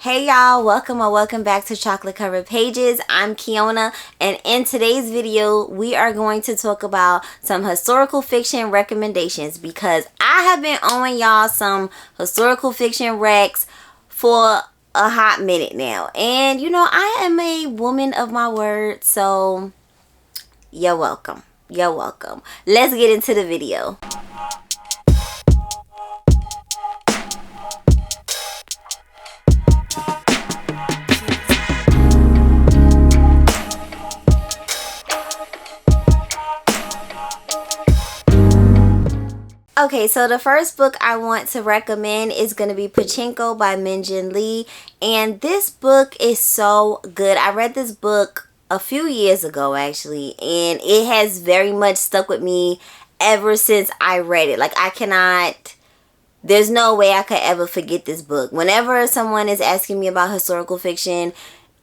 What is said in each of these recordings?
Hey y'all, welcome or welcome back to Chocolate Covered Pages. I'm Kiona, and in today's video we are going to talk about some historical fiction recommendations because I have been owing y'all some historical fiction recs for a hot minute now. And you know, I am a woman of my word, so you're welcome. You're welcome. Let's get into the video. Okay, so the first book I want to recommend is going to be Penko by Min-Jin Lee. And this book is so good. I read this book a few years ago, actually. And it has very much stuck with me ever since I read it. Like, there's no way I could ever forget this book. Whenever someone is asking me about historical fiction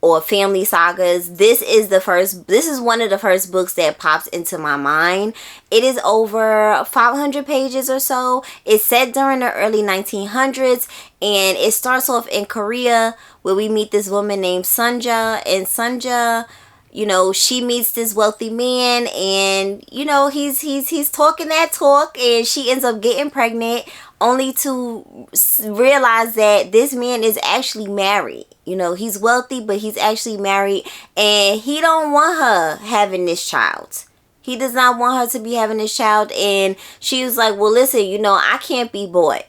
or family sagas, this is one of the first books that pops into my mind. It is over 500 pages or so. It's set during the early 1900s, and it starts off in Korea where we meet this woman named Sunja. And Sunja, you know, she meets this wealthy man, and you know, he's talking that talk, and she ends up getting pregnant, only to realize that this man is actually married. You know, he's wealthy, but he's actually married, and he don't want her having this child. He does not want her to be having this child. And she was like, well, listen, you know, I can't be bought.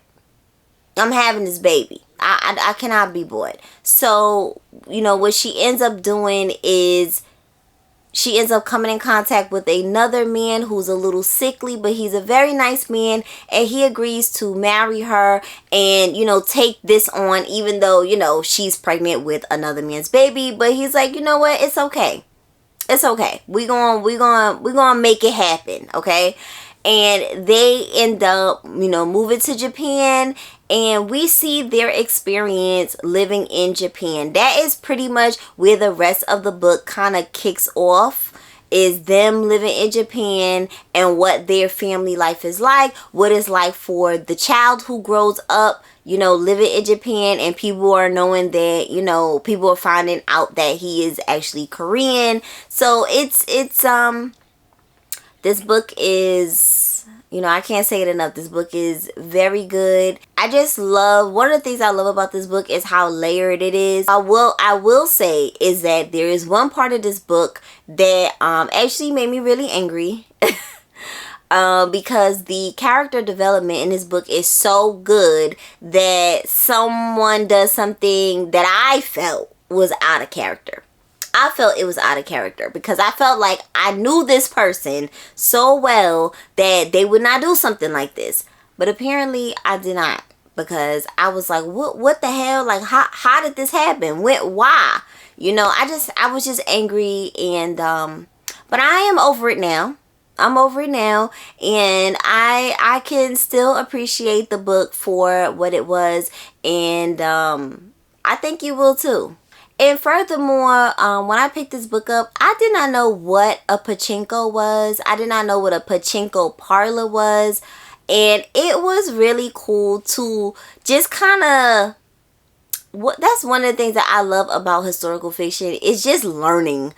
I'm having this baby. I cannot be bought. So, you know, what she ends up doing is she ends up coming in contact with another man who's a little sickly, but he's a very nice man, and he agrees to marry her and, you know, take this on, even though, you know, she's pregnant with another man's baby. But he's like, you know what, it's okay. It's okay. We're gonna make it happen, okay? And they end up, you know, moving to Japan, and we see their experience living in Japan. That is pretty much where the rest of the book kind of kicks off, is them living in Japan and what their family life is like, what it's like for the child who grows up, you know, living in Japan, and people are knowing that, you know, people are finding out that he is actually Korean. So this book is, you know, I can't say it enough. This book is very good. I just love, one of the things I love about this book is how layered it is. I will say is that there is one part of this book that actually made me really angry. Because the character development in this book is so good that someone does something that I felt was out of character. I felt it was out of character because I felt like I knew this person so well that they would not do something like this. But apparently I did not, because I was like, what the hell? Like, how did this happen? Why? You know, I was just angry, and but I am over it now. I'm over it now, and I can still appreciate the book for what it was, and I think you will too. And furthermore, when I picked this book up, I did not know what a pachinko was. I did not know what a pachinko parlor was. And it was really cool to just kind of, that's one of the things that I love about historical fiction, is just learning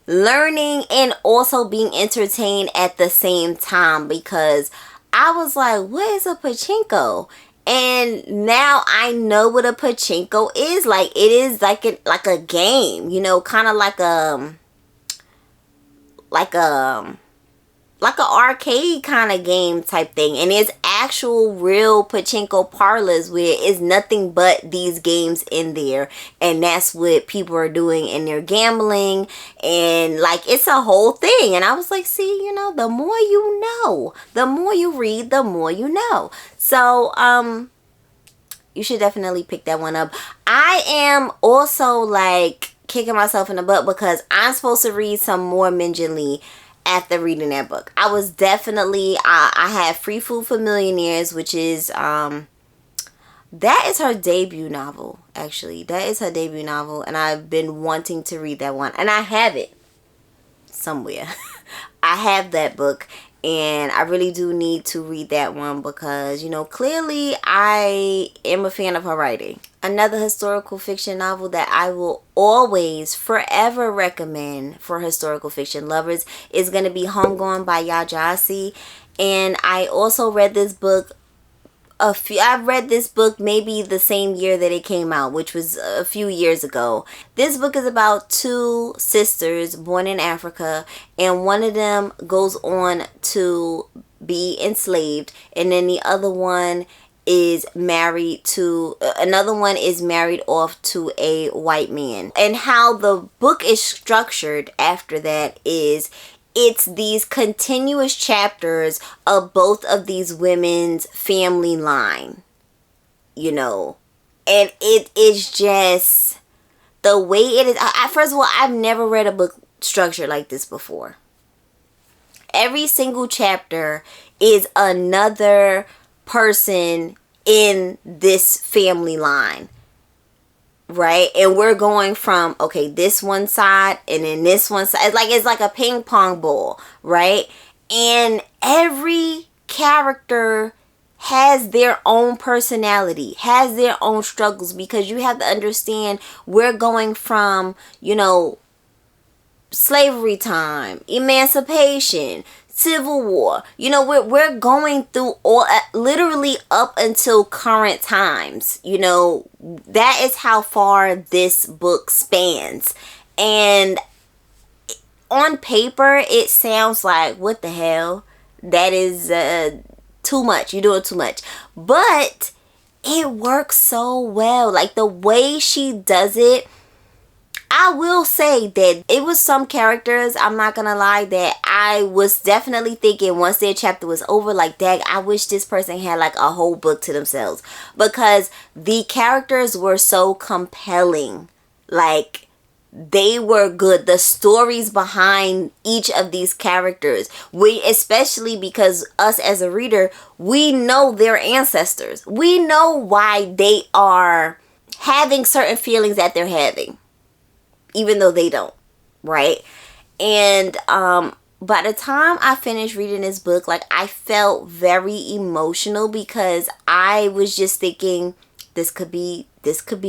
and also being entertained at the same time, because I was like, what is a pachinko? And now I know what a pachinko is. Like, it is like a game, you know, kind of like a arcade kind of game type thing. And it's actual real pachinko parlors where it's nothing but these games in there, and that's what people are doing, and they're gambling, and like, it's a whole thing. And I was like, see, you know, the more you know, the more you read, the more you know. So you should definitely pick that one up. I am also like kicking myself in the butt because I'm supposed to read some more Min-Jin Lee after reading that book. I was definitely, I had Free Food for Millionaires, which is, that is her debut novel, actually. That is her debut novel, and I've been wanting to read that one. And I have it somewhere. I have that book, and I really do need to read that one because, you know, clearly I am a fan of her writing. Another historical fiction novel that I will always, forever recommend for historical fiction lovers is going to be Homegoing by Yajasi. And I also read this book I've read this book maybe the same year that it came out, which was a few years ago. This book is about two sisters born in Africa, and one of them goes on to be enslaved, and then the other one is married off to a white man. And how the book is structured after that is it's these continuous chapters of both of these women's family line, you know. And it is just the way it is. First of all, I've never read a book structured like this before. Every single chapter is another person in this family line, right? And we're going from, okay, this one side and then this one side. It's like a ping pong ball, right? And every character has their own personality, has their own struggles, because you have to understand we're going from, you know, slavery time, emancipation, Civil War. You know, we're going through all, literally up until current times. You know, that is how far this book spans. And on paper, it sounds like, what the hell? That is too much. You're doing too much. But it works so well. Like, the way she does it, I will say that it was some characters, I'm not gonna lie, that I was definitely thinking once their chapter was over, like, dang, I wish this person had like a whole book to themselves, because the characters were so compelling. Like, they were good. The stories behind each of these characters, especially because us as a reader, we know their ancestors. We know why they are having certain feelings that they're having, even though they don't, right? And by the time I finished reading this book, like, I felt very emotional, because I was just thinking, this could be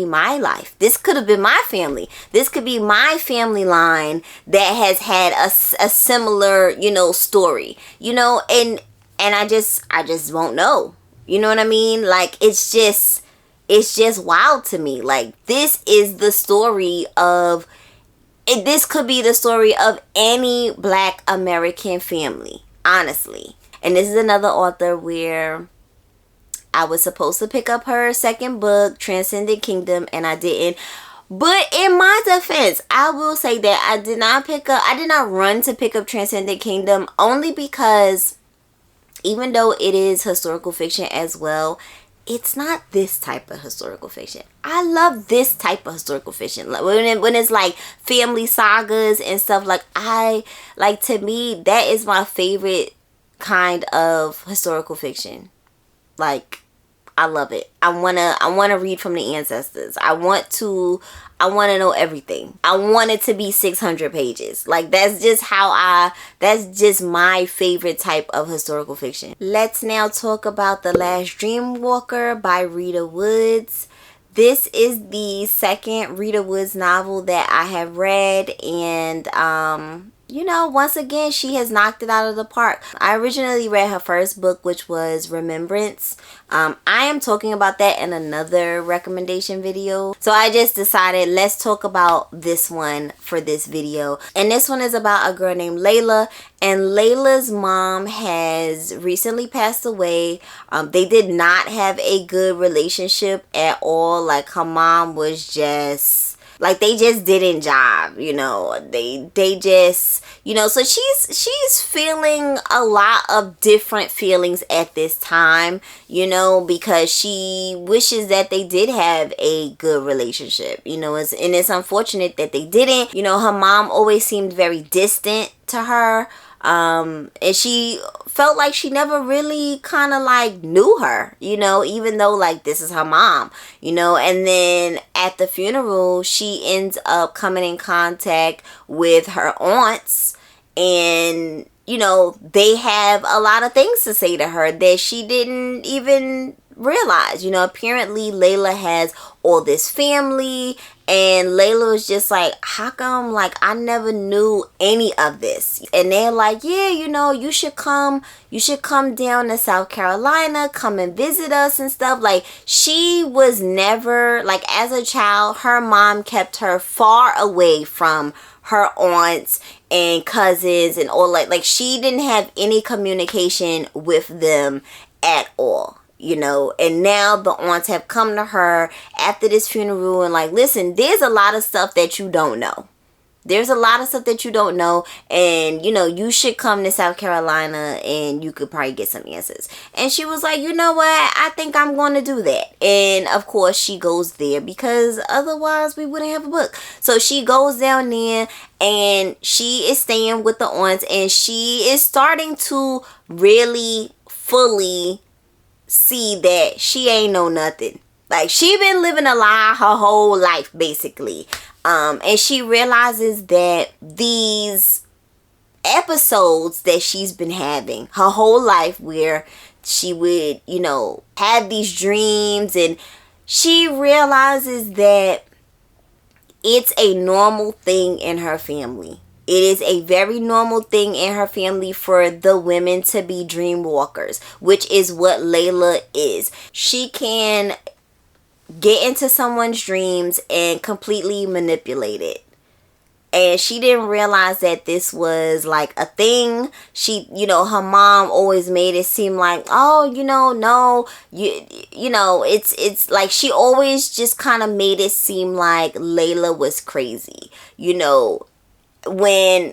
my life. This could have been my family. This could be my family line that has had a similar, you know, story, you know, and I just won't know. You know what I mean? Like, it's just wild to me. Like, this is the story of, this could be the story of any Black American family, honestly. And this is another author where I was supposed to pick up her second book, Transcendent Kingdom, and I didn't. But in my defense, I will say that I did not run to pick up Transcendent Kingdom, only because even though it is historical fiction as well, it's not this type of historical fiction. I love this type of historical fiction. Like, when it's like family sagas and stuff, to me, that is my favorite kind of historical fiction. Like, I love it. I wanna read from the ancestors. I want to know everything. I want it to be 600 pages. Like, that's just my favorite type of historical fiction. Let's now talk about The Last Dreamwalker by Rita Woods. This is the second Rita Woods novel that I have read, and you know, once again, she has knocked it out of the park. I originally read her first book, which was Remembrance. I am talking about that in another recommendation video. So I just decided, let's talk about this one for this video. And this one is about a girl named Layla. And Layla's mom has recently passed away. They did not have a good relationship at all. Like, her mom was just, like, they just didn't jive, you know. They just, you know, so she's feeling a lot of different feelings at this time, you know, because she wishes that they did have a good relationship, you know, and it's unfortunate that they didn't. You know, her mom always seemed very distant to her. And she felt like she never really kind of like knew her, you know, even though, like, this is her mom, you know. And then at the funeral, she ends up coming in contact with her aunts, and, you know, they have a lot of things to say to her that she didn't even realize. Apparently Layla has all this family, and Layla was just like, how come, like, I never knew any of this? And they're like, yeah, you should come down to South Carolina, come and visit us and stuff. Like, she was never, like, as a child, her mom kept her far away from her aunts and cousins and all that. Like, she didn't have any communication with them at all. And now the aunts have come to her after this funeral and like, listen, there's a lot of stuff that you don't know. And, you should come to South Carolina and you could probably get some answers. And she was like, you know what? I think I'm going to do that. And, of course, she goes there because otherwise we wouldn't have a book. So she goes down there and she is staying with the aunts, and she is starting to really fully see that she ain't know nothing. Like, she been living a lie her whole life, basically. And she realizes that these episodes that she's been having her whole life, where she would, have these dreams, and she realizes that it's a normal thing in her family. It is a very normal thing in her family for the women to be dream walkers, which is what Layla is. She can get into someone's dreams and completely manipulate it. And she didn't realize that this was like a thing. She, her mom always made it seem like, oh, no, it's like she always just kind of made it seem like Layla was crazy. When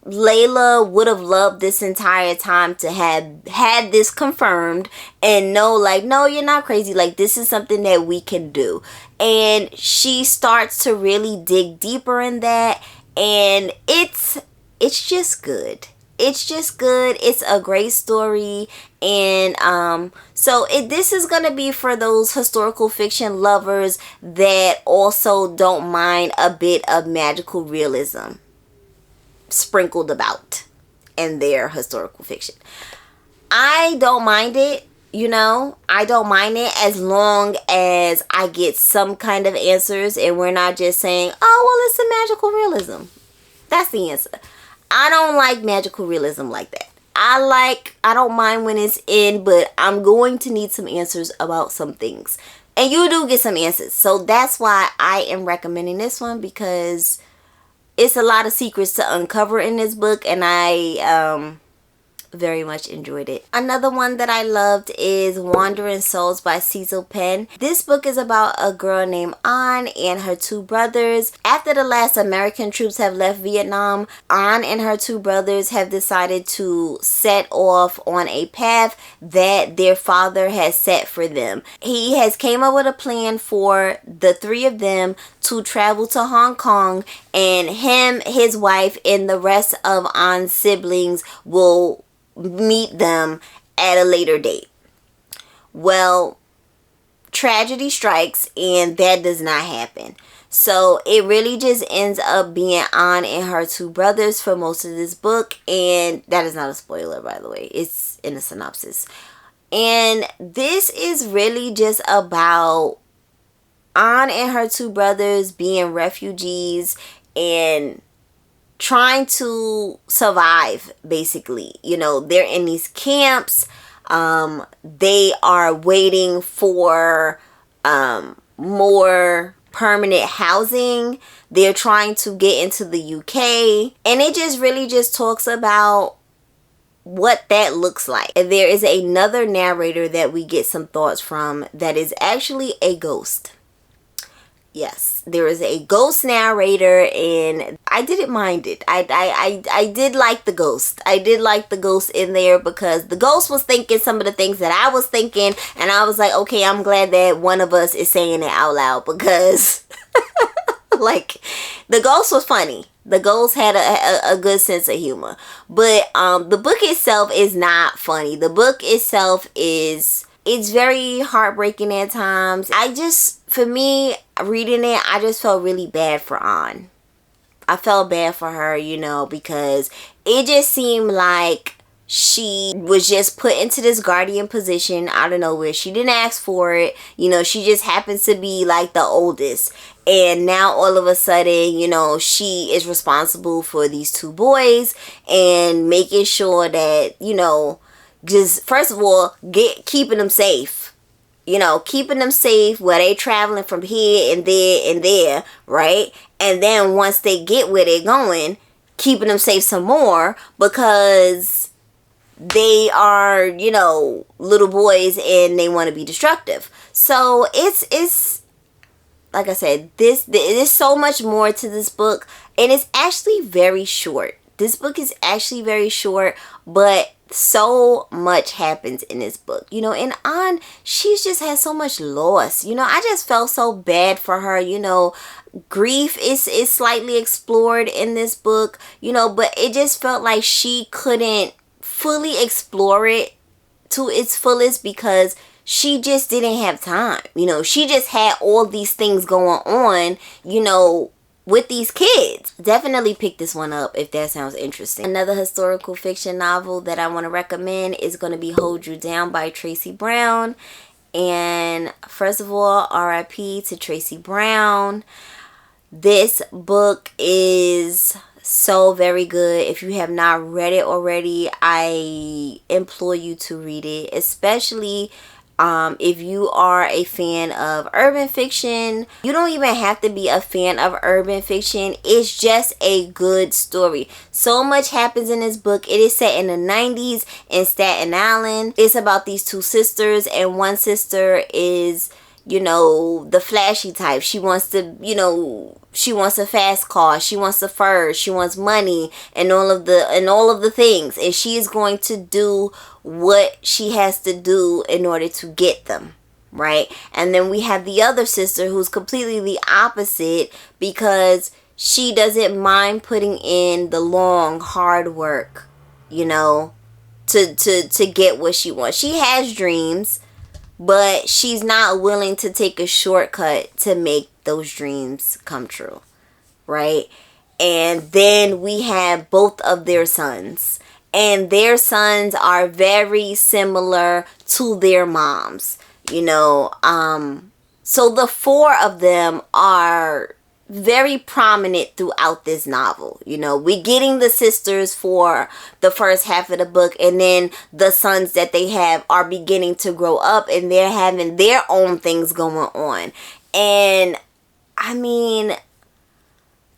Layla would have loved this entire time to have had this confirmed and know, like, no, you're not crazy. Like, this is something that we can do. And she starts to really dig deeper in that. And it's just good. It's just good. It's a great story. And so this is going to be for those historical fiction lovers that also don't mind a bit of magical realism sprinkled about in their historical fiction. I don't mind it, I don't mind it as long as I get some kind of answers and we're not just saying, oh, well, it's a magical realism. That's the answer. I don't like magical realism like that. I don't mind when it's in, but I'm going to need some answers about some things. And you do get some answers. So that's why I am recommending this one, because it's a lot of secrets to uncover in this book, and I very much enjoyed it. Another one that I loved is Wandering Souls by Cecil Penn. This book is about a girl named An and her two brothers. After the last American troops have left Vietnam, An and her two brothers have decided to set off on a path that their father has set for them. He has came up with a plan for the three of them to travel to Hong Kong, and him, his wife, and the rest of An's siblings will meet them at a later date. Well, tragedy strikes and that does not happen. So it really just ends up being An and her two brothers for most of this book, and that is not a spoiler, by the way. It's in the synopsis. And this is really just about An and her two brothers being refugees and trying to survive, basically. They're in these camps. They are waiting for more permanent housing. They're trying to get into the UK. And it just really just talks about what that looks like. And there is another narrator that we get some thoughts from that is actually a ghost. Yes, there is a ghost narrator, and I didn't mind it. I did like the ghost. I did like the ghost in there, because the ghost was thinking some of the things that I was thinking, and I was like, okay, I'm glad that one of us is saying it out loud, because like, the ghost was funny. The ghost had a good sense of humor. But the book itself is not funny. The book itself it's very heartbreaking at times. For me, reading it, I just felt really bad for I felt bad for her, because it just seemed like she was just put into this guardian position out of nowhere. She didn't ask for it. You know, she just happens to be like the oldest. And now all of a sudden, you know, she is responsible for these two boys and making sure that, you know, just first of all, keeping them safe. You know, keeping them safe where they traveling from here and there, right? And then once they get where they're going, keeping them safe some more, because they are, you know, little boys and they want to be destructive. So it's like I said, there's so much more to this book, and it's actually very short. This book is actually very short, but so much happens in this book, you know. And she's just had so much loss, you know. I just felt so bad for her, you know. Grief is slightly explored in this book, you know, but it just felt like she couldn't fully explore it to its fullest because she just didn't have time, you know. She just had all these things going on, you know, with these kids. Definitely pick this one up if that sounds interesting. Another historical fiction novel that I want to recommend is going to be Hold You Down by Tracy Brown. And first of all, RIP to Tracy Brown. This book is so very good. If you have not read it already, I implore you to read it, especially if you are a fan of urban fiction. You don't even have to be a fan of urban fiction. It's just a good story. So much happens in this book. It is set in the 90s in Staten Island. It's about these two sisters, and one sister is, you know, the flashy type. She wants to, you know, she wants a fast car, she wants the furs, she wants money, and all of the things, and she is going to do what she has to do in order to get them, right? And then we have the other sister who's completely the opposite, because she doesn't mind putting in the long hard work, you know, to get what she wants. She has dreams, but she's not willing to take a shortcut to make those dreams come true, right? And then we have both of their sons, and their sons are very similar to their moms, you know. So the four of them are very prominent throughout this novel. You know, we're getting the sisters for the first half of the book, and then the sons that they have are beginning to grow up, and they're having their own things going on. And I mean,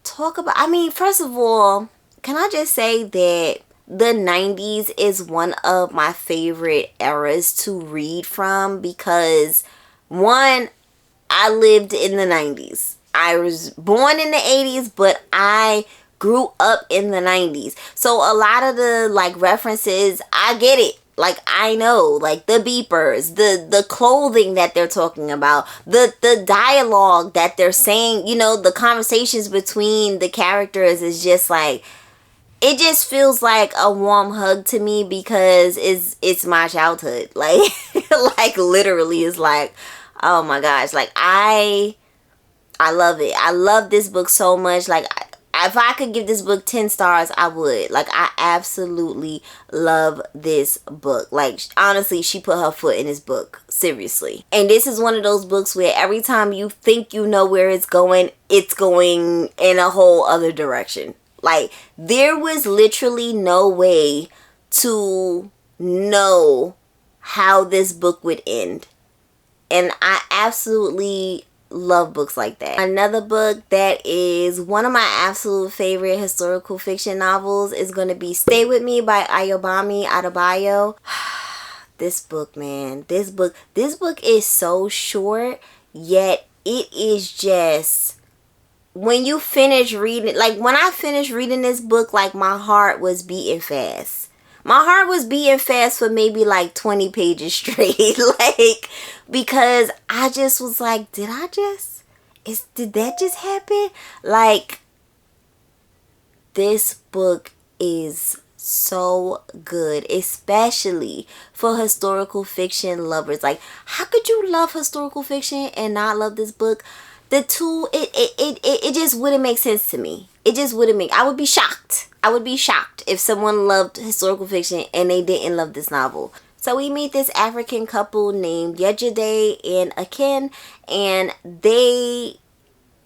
first of all, can I just say that the 90s is one of my favorite eras to read from, because one, I lived in the 90s. I was born in the 80s, but I grew up in the 90s. So a lot of the like references, I get it. Like, I know, like the beepers, the clothing that they're talking about, the dialogue that they're saying, you know, the conversations between the characters is just like, it just feels like a warm hug to me, because it's my childhood. Like, like literally, it's like, oh my gosh, like I love it. I love this book so much. Like, if I could give this book 10 stars, I would. Like, I absolutely love this book. Like, honestly, she put her foot in this book. Seriously. And this is one of those books where every time you think you know where it's going in a whole other direction. Like, there was literally no way to know how this book would end. And I absolutely love books like that. Another book that is one of my absolute favorite historical fiction novels is going to be Stay With Me by Ayobami Adebayo. This book, man. This book is so short, yet it is just, when you finish reading, like when I finished reading this book, like my heart was beating fast. My heart was beating fast for maybe like 20 pages straight. Like, because I just was like, did that just happen? Like, this book is so good, especially for historical fiction lovers. Like, how could you love historical fiction and not love this book? The two, it just wouldn't make sense to me. It just wouldn't make, I would be shocked. I would be shocked if someone loved historical fiction and they didn't love this novel. So we meet this African couple named Yejide and Akin, and they,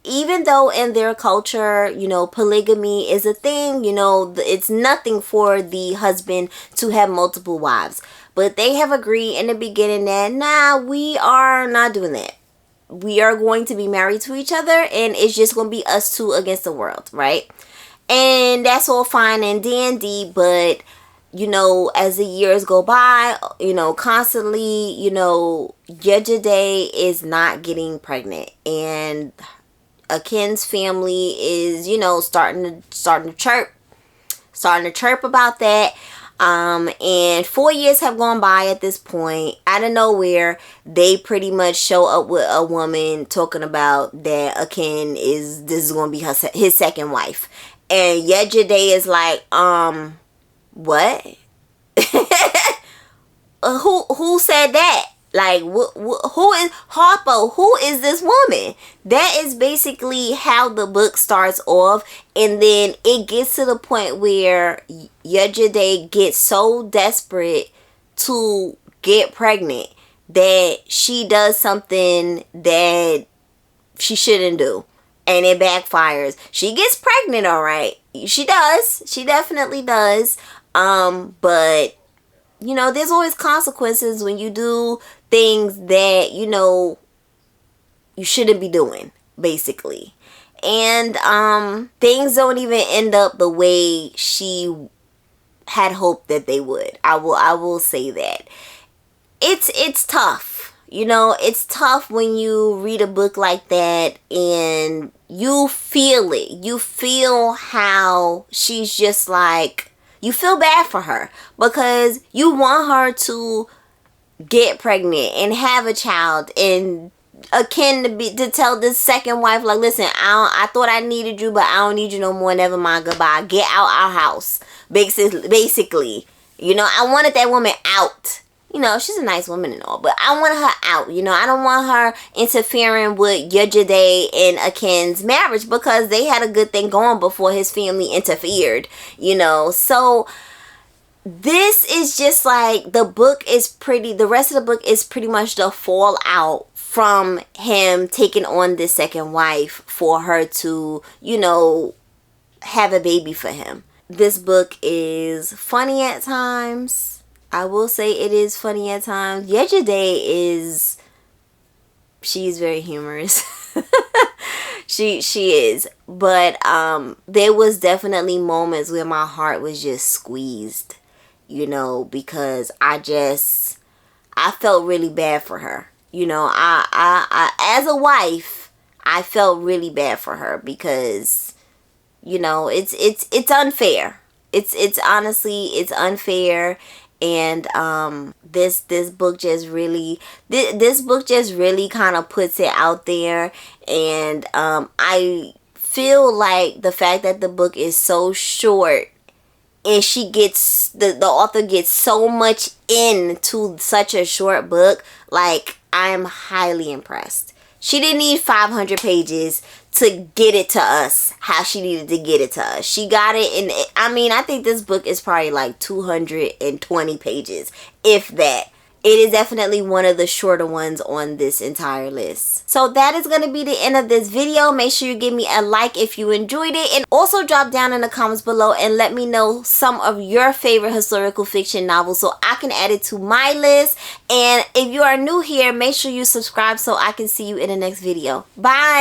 even though in their culture, you know, polygamy is a thing, you know, it's nothing for the husband to have multiple wives. But they have agreed in the beginning that, nah, we are not doing that. We are going to be married to each other, and it's just going to be us two against the world, right? And that's all fine and dandy, but, you know, as the years go by, you know, constantly, you know, Yejide is not getting pregnant, and Akin's family is, you know, starting to chirp about that. And 4 years have gone by at this point. Out of nowhere, they pretty much show up with a woman talking about that Akin this is going to be his second wife. And Yejide is like, what? Who said that? Like, who is Harpo? Who is this woman? That is basically how the book starts off. And then it gets to the point where Yejide gets so desperate to get pregnant that she does something that she shouldn't do. And it backfires. She gets pregnant, all right. She does. She definitely does. But, you know, there's always consequences when you do things that, you know, you shouldn't be doing, basically. And things don't even end up the way she had hoped that they would. I will say that. It's tough. You know, it's tough when you read a book like that and you feel it. You feel how she's just like, you feel bad for her because you want her to get pregnant and have a child, and Akin to tell this second wife, like, listen, I thought I needed you, but I don't need you no more. Never mind, goodbye. Get out our house. Basically, you know, I wanted that woman out. You know, she's a nice woman and all, but I want her out. You know, I don't want her interfering with Yejide and Akin's marriage because they had a good thing going before his family interfered, you know. So this is just like, the rest of the book is pretty much the fallout from him taking on this second wife for her to, you know, have a baby for him. This book is funny at times. I will say it is funny at times. Yejide she's very humorous. she is. But there was definitely moments where my heart was just squeezed, you know, because I felt really bad for her. You know, I as a wife, I felt really bad for her because, you know, it's unfair. It's honestly, it's unfair. And this book just really kind of puts it out there. And I feel like the fact that the book is so short and the author gets so much into such a short book, like, I am highly impressed. She didn't need 500 pages to get it to us how she needed to get it to us. She got it in, I mean, I think this book is probably like 220 pages, if that. It is definitely one of the shorter ones on this entire list. So that is going to be the end of this video. Make sure you give me a like if you enjoyed it. And also drop down in the comments below and let me know some of your favorite historical fiction novels so I can add it to my list. And if you are new here, make sure you subscribe so I can see you in the next video. Bye!